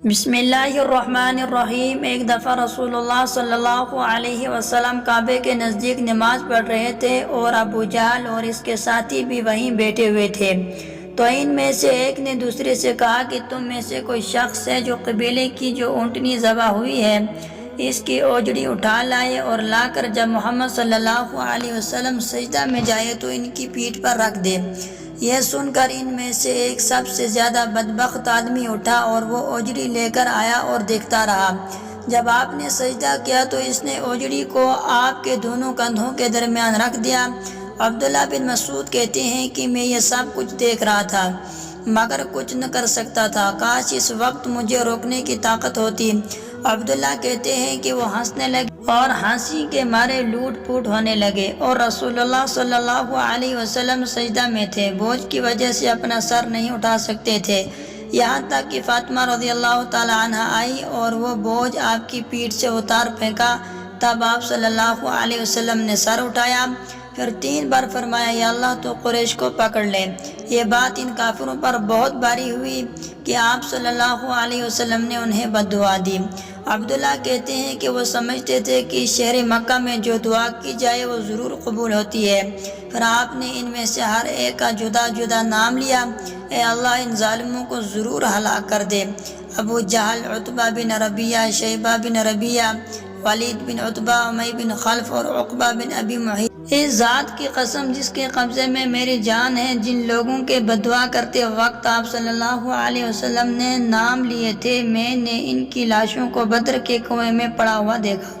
بسم اللہ الرحمن الرحیم۔ ایک دفعہ رسول اللہ صلی اللہ علیہ وسلم کعبے کے نزدیک نماز پڑھ رہے تھے اور ابو جہل اور اس کے ساتھی بھی وہیں بیٹھے ہوئے تھے، تو ان میں سے ایک نے دوسرے سے کہا کہ تم میں سے کوئی شخص ہے جو قبیلے کی جو اونٹنی ذبح ہوئی ہے اس کی اوجڑی اٹھا لائے اور لا کر جب محمد صلی اللہ علیہ وسلم سجدہ میں جائے تو ان کی پیٹھ پر رکھ دے۔ یہ سن کر ان میں سے ایک سب سے زیادہ بدبخت آدمی اٹھا اور وہ اوجڑی لے کر آیا اور دیکھتا رہا۔ جب آپ نے سجدہ کیا تو اس نے اوجڑی کو آپ کے دونوں کندھوں کے درمیان رکھ دیا۔ عبداللہ بن مسعود کہتے ہیں کہ میں یہ سب کچھ دیکھ رہا تھا مگر کچھ نہ کر سکتا تھا، کاش اس وقت مجھے روکنے کی طاقت ہوتی۔ عبداللہ کہتے ہیں کہ وہ ہنسنے لگے اور ہنسی کے مارے لوٹ پوٹ ہونے لگے، اور رسول اللہ صلی اللہ علیہ وسلم سجدہ میں تھے، بوجھ کی وجہ سے اپنا سر نہیں اٹھا سکتے تھے، یہاں تک کہ فاطمہ رضی اللہ تعالی عنہ آئی اور وہ بوجھ آپ کی پیٹھ سے اتار پھینکا۔ تب آپ صلی اللہ علیہ وسلم نے سر اٹھایا، پھر 3 بار فرمایا یا اللہ تو قریش کو پکڑ لے۔ یہ بات ان کافروں پر بہت بھاری ہوئی کہ آپ صلی اللہ علیہ وسلم نے انہیں بد دعا دی۔ عبداللہ کہتے ہیں کہ وہ سمجھتے تھے کہ شہر مکہ میں جو دعا کی جائے وہ ضرور قبول ہوتی ہے، پھر آپ نے ان میں سے ہر ایک کا جدا جدا نام لیا، اے اللہ ان ظالموں کو ضرور ہلاک کر دے۔ ابو جہل، عتبہ بن ربیعہ، شیبہ بن ربیعہ، ولید بن عتبہ، امی بن خلف اور عقبہ بن ابی معیط، اس ذات کی قسم جس کے قبضے میں میری جان ہے، جن لوگوں کے بد دعا کرتے وقت آپ صلی اللہ علیہ وسلم نے نام لیے تھے، میں نے ان کی لاشوں کو بدر کے کنویں میں پڑا ہوا دیکھا۔